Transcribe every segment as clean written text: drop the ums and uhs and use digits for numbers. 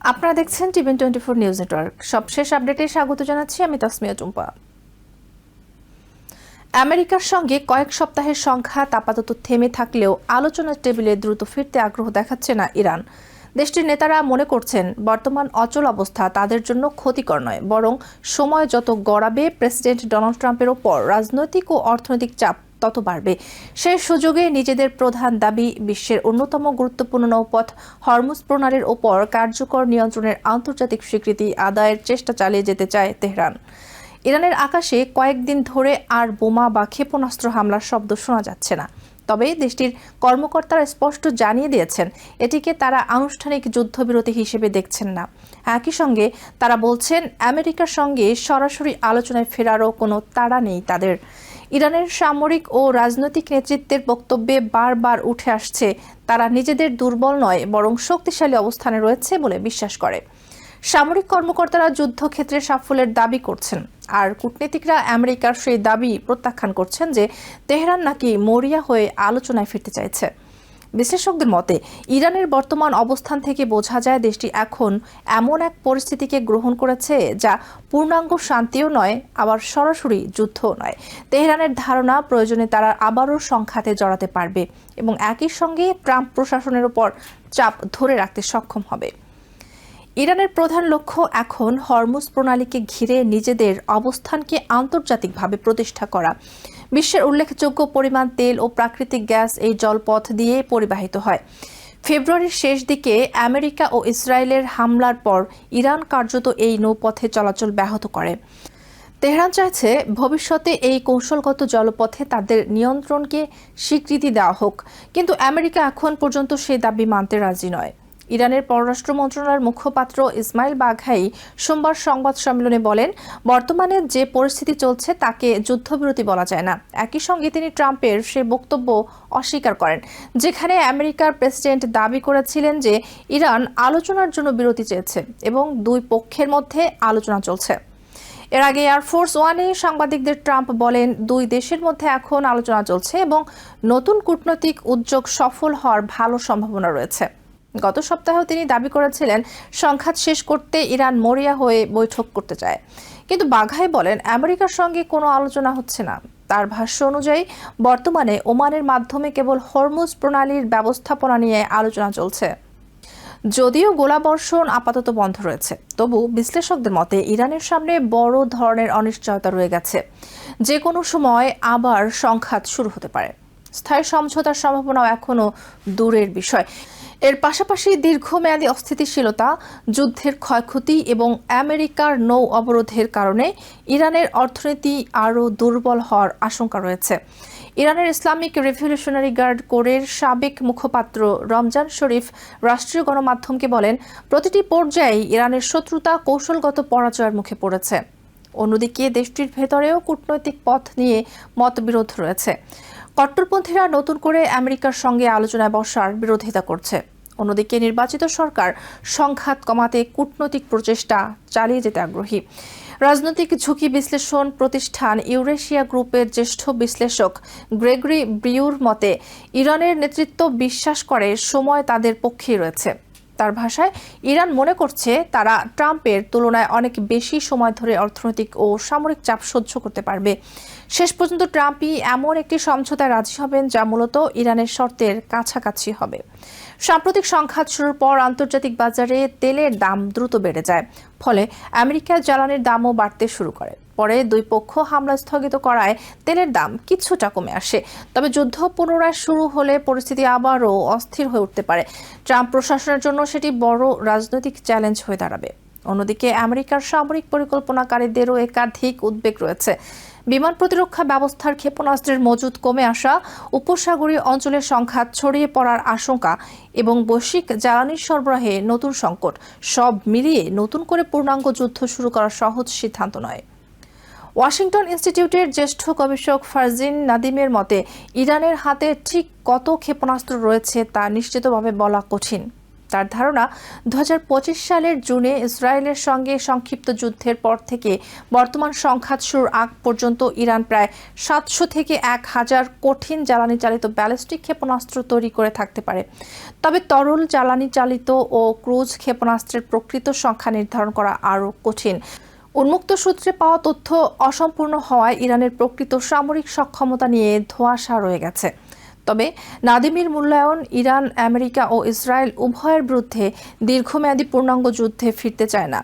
আপনারা দেখছেন টিভেন24 news network. সবশেষ আপডেটে স্বাগত জানাচ্ছি আমি তাসমিয়া টুম্পা। আমেরিকার সঙ্গে কয়েক সপ্তাহের সংঘাত আপাতত থেমে থাকলেও আলোচনার টেবিলে দ্রুত ফিরতে আগ্রহ দেখাচ্ছে না ইরান। দেশটির নেতারা মনে করছেন বর্তমান অচল অবস্থা তাদের জন্য ক্ষতিকর নয়, বরং সময় যত গড়াবে প্রেসিডেন্ট ডোনাল্ড ট্রাম্পের ওপর রাজনৈতিক ও অর্থনৈতিক চাপ তত বাড়বে। সেই সুযোগে নিজেদের প্রধান দাবি বিশ্বের অন্যতম গুরুত্বপূর্ণ নৌপথ হরমুজ প্রণালীর ওপর কার্যকর নিয়ন্ত্রণের আন্তর্জাতিক স্বীকৃতি আদায়ের চেষ্টা চালিয়ে যেতে চায় তেহরান। ইরানের আকাশে কয়েকদিন ধরে আর বোমা বা ক্ষেপণাস্ত্র হামলার শব্দ শোনা যাচ্ছে না, তবে দেশটির কর্মকর্তারা স্পষ্ট জানিয়ে দিয়েছেন এটিকে তারা আনুষ্ঠানিক যুদ্ধবিরতি হিসেবে দেখছেন না। একই সঙ্গে তারা বলছেন আমেরিকার সঙ্গে সরাসরি আলোচনায় ফেরারও কোনো তাড়া নেই তাদের। ইরানের সামরিক ও রাজনৈতিক নেতৃত্বের বক্তব্যে বারবার উঠে আসছে তারা নিজেদের দুর্বল নয় বরং শক্তিশালী অবস্থানে রয়েছে বলে বিশ্বাস করে। সামরিক কর্মকর্তারা যুদ্ধক্ষেত্রে সাফল্যের দাবি করছেন, আর কূটনীতিকরা আমেরিকার সেই দাবি প্রত্যাখ্যান করছেন যে তেহরান নাকি মরিয়া হয়ে আলোচনায় ফিরতে চাইছে। বিশ্লেষকদের মতে ইরানের বর্তমান অবস্থান থেকে বোঝা যায় দেশটি এখন এমন এক পরিস্থিতিকে গ্রহণ করেছে যা পূর্ণাঙ্গ শান্তিও নয়, আবার সরাসরি যুদ্ধও নয়। তেহরানের ধারণা প্রয়োজনে তারা আবারও সংঘাতে জড়াতে পারবে এবং একই সঙ্গে ট্রাম্প প্রশাসনের উপর চাপ ধরে রাখতে সক্ষম হবে। ইরানের প্রধান লক্ষ্য এখন হরমুজ প্রণালীকে ঘিরে নিজেদের অবস্থানকে আন্তর্জাতিকভাবে প্রতিষ্ঠা করা। বিশ্বের উল্লেখযোগ্য পরিমাণ তেল ও প্রাকৃতিক গ্যাস এই জলপথ দিয়ে পরিবাহিত হয়। ফেব্রুয়ারির শেষ দিকে আমেরিকা ও ইসরায়েলের হামলার পর ইরান কার্যত এই নৌপথে চলাচল ব্যাহত করে। তেহরান চাইছে ভবিষ্যতে এই কৌশলগত জলপথে তাদের নিয়ন্ত্রণকে স্বীকৃতি দেওয়া হোক, কিন্তু আমেরিকা এখন পর্যন্ত সেই দাবি মানতে রাজি নয়। ইরানের পররাষ্ট্র মন্ত্রণালয়ের মুখপাত্র ইসমাইল বাঘাই সোমবার সংবাদ সম্মেলনে বলেন, বর্তমানে যে পরিস্থিতি চলছে তাকে যুদ্ধবিরতি বলা যায় না। একই সঙ্গে তিনি ট্রাম্পের সে বক্তব্য অস্বীকার করেন যেখানে আমেরিকার প্রেসিডেন্ট দাবি করেছিলেন যে ইরান আলোচনার জন্য বিরতি চেয়েছে এবং দুই পক্ষের মধ্যে আলোচনা চলছে। এর আগে এয়ারফোর্স ওয়ানে সাংবাদিকদের ট্রাম্প বলেন, দুই দেশের মধ্যে এখন আলোচনা চলছে এবং নতুন কূটনৈতিক উদ্যোগ সফল হওয়ার ভালো সম্ভাবনা রয়েছে। গত সপ্তাহেও তিনি দাবি করেছিলেন সংঘাত শেষ করতে ইরান মরিয়া হয়ে বৈঠক করতে চায়, কিন্তু বাঘাই বলেন আমেরিকার সঙ্গে কোনো আলোচনা হচ্ছে না। তার ভাষ্য অনুযায়ী বর্তমানে ওমানের মাধ্যমে কেবল হরমুজ প্রণালীর ব্যবস্থাপনা নিয়ে আলোচনা চলছে। যদিও গোলাবর্ষণ আপাতত বন্ধ রয়েছে, তবু বিশ্লেষকদের মতে ইরানের সামনে বড় ধরনের অনিশ্চয়তা রয়ে গেছে। যে কোনো সময় আবার সংঘাত শুরু হতে পারে। স্থায়ী সমঝোতার সম্ভাবনাও এখনও দূরের বিষয়। এর পাশাপাশি দীর্ঘমেয়াদী অস্থিতিশীলতা, যুদ্ধের ক্ষয়ক্ষতি এবং আমেরিকার নৌ অবরোধের কারণে ইরানের অর্থনীতি আরও দুর্বল হওয়ার আশঙ্কা রয়েছে। ইরানের ইসলামিক রেভলিউশনারি গার্ড কোরের সাবেক মুখপাত্র রমজান শরীফ রাষ্ট্রীয় গণমাধ্যমকে বলেন, প্রতিটি পর্যায়ে ইরানের শত্রুতা কৌশলগত পরাজয়ের মুখে পড়েছে। অন্যদিকে দেশটির ভেতরেও কূটনৈতিক পথ নিয়ে মতবিরোধ রয়েছে। কট্টরপন্থীরা নতুন করে আমেরিকার সঙ্গে আলোচনায় বসার বিরোধিতা করছে। অন্যদিকে নির্বাচিত সরকার সংঘাত কমাতে কূটনৈতিক প্রচেষ্টা চালিয়ে যেতে আগ্রহী। রাজনৈতিক ঝুঁকি বিশ্লেষণ প্রতিষ্ঠান ইউরেশিয়া গ্রুপের জ্যেষ্ঠ বিশ্লেষক গ্রেগরি ব্রিউর মতে, ইরানের নেতৃত্ব বিশ্বাস করে সময় তাদের পক্ষেই রয়েছে। তার ভাষায়, ইরান মনে করছে তারা ট্রাম্পের তুলনায় অনেক বেশি সময় ধরে অর্থনৈতিক ও সামরিক চাপ সহ্য করতে পারবে। শেষ পর্যন্ত ট্রাম্পই এমন একটি সমঝোতায় রাজি হবেন যা মূলত ইরানের শর্তের কাছাকাছি হবে। সাম্প্রতিক সংঘাত শুরুর পর আন্তর্জাতিক বাজারে তেলের দাম দ্রুত বেড়ে যায়, ফলে আমেরিকার জ্বালানির দামও বাড়তে শুরু করে। পরে দুই পক্ষ হামলা স্থগিত করায় তেলের দাম কিছুটা কমে আসে, তবে যুদ্ধ পুনরায় শুরু হলে পরিস্থিতি আবারও অস্থির হয়ে উঠতে পারে। ট্রাম্প প্রশাসনের জন্য সেটি বড় রাজনৈতিক চ্যালেঞ্জ হয়ে দাঁড়াবে। অন্যদিকে আমেরিকার সামরিক পরিকল্পনাকারীদেরও একাধিক উদ্বেগ রয়েছে। বিমান প্রতিরক্ষা ব্যবস্থার ক্ষেপণাস্ত্রের মজুদ কমে আসা, উপসাগরীয় অঞ্চলে সংঘাত ছড়িয়ে পড়ার আশঙ্কা এবং বৈশ্বিক জ্বালানির সরবরাহে নতুন সংকট, সব মিলিয়ে নতুন করে পূর্ণাঙ্গ যুদ্ধ শুরু করা সহজ সিদ্ধান্ত নয়। ওয়াশিংটন ইনস্টিটিউটের জ্যেষ্ঠ গবেষক ফারজিন নাদিমের মতে, ইরানের হাতে ঠিক কত ক্ষেপণাস্ত্র রয়েছে তা নিশ্চিতভাবে বলা কঠিন। তার ধারণা 2025 সালের জুনে ইসরায়েলের সঙ্গে সংক্ষিপ্ত যুদ্ধের পর থেকে বর্তমান সংঘাত শুরুর আগ পর্যন্ত ইরান প্রায় 700 থেকে 1000 কঠিন জ্বালানি চালিত ব্যালিস্টিক ক্ষেপণাস্ত্র তৈরি করে থাকতে পারে। তবে তরল জ্বালানি চালিত ও ক্রুজ ক্ষেপণাস্ত্রের প্রকৃত সংখ্যা নির্ধারণ করা আরও কঠিন। উন্মুক্ত সূত্রে পাওয়া তথ্য অসম্পূর্ণ হওয়ায় ইরানের প্রকৃত সামরিক সক্ষমতা নিয়ে ধোঁয়াশা রয়ে গেছে। তবে নাদিমের মূল্যায়ন, ইরান, আমেরিকা ও ইসরায়েল উভয়ের বিরুদ্ধে দীর্ঘমেয়াদী পূর্ণাঙ্গ যুদ্ধে ফিরতে চায় না।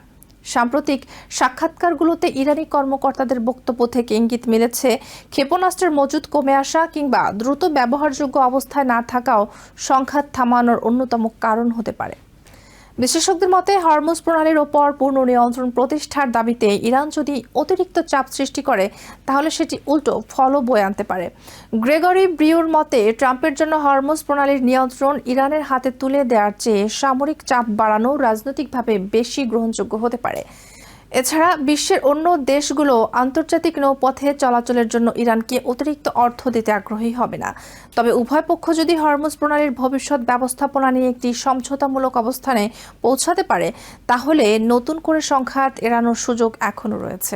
সাম্প্রতিক সাক্ষাৎকারগুলোতে ইরানি কর্মকর্তাদের বক্তব্য থেকে ইঙ্গিত মিলেছে, ক্ষেপণাস্ত্রের মজুদ কমে আসা কিংবা দ্রুত ব্যবহারযোগ্য অবস্থায় না থাকাও সংঘাত থামানোর অন্যতম কারণ হতে পারে। বিশেষজ্ঞদের মতে, হরমুজ প্রণালীর ওপর পূর্ণ নিয়ন্ত্রণ প্রতিষ্ঠার দাবিতে ইরান যদি অতিরিক্ত চাপ সৃষ্টি করে তাহলে সেটি উল্টো ফলও বয়ে আনতে পারে। গ্রেগরি ব্রিউর মতে, ট্রাম্পের জন্য হরমুজ প্রণালীর নিয়ন্ত্রণ ইরানের হাতে তুলে দেওয়ার চেয়ে সামরিক চাপ বাড়ানো রাজনৈতিকভাবে বেশি গ্রহণযোগ্য হতে পারে। এছাড়া বিশ্বের অন্য দেশগুলো আন্তর্জাতিক নৌপথে চলাচলের জন্য ইরানকে অতিরিক্ত অর্থ দিতে আগ্রহী হবে না। তবে উভয় পক্ষ যদি হরমুজ প্রণালীর ভবিষ্যৎ ব্যবস্থাপনা নিয়ে একটি সমঝোতামূলক অবস্থানে পৌঁছাতে পারে তাহলে নতুন করে সংঘাত এড়ানোর সুযোগ এখনও রয়েছে।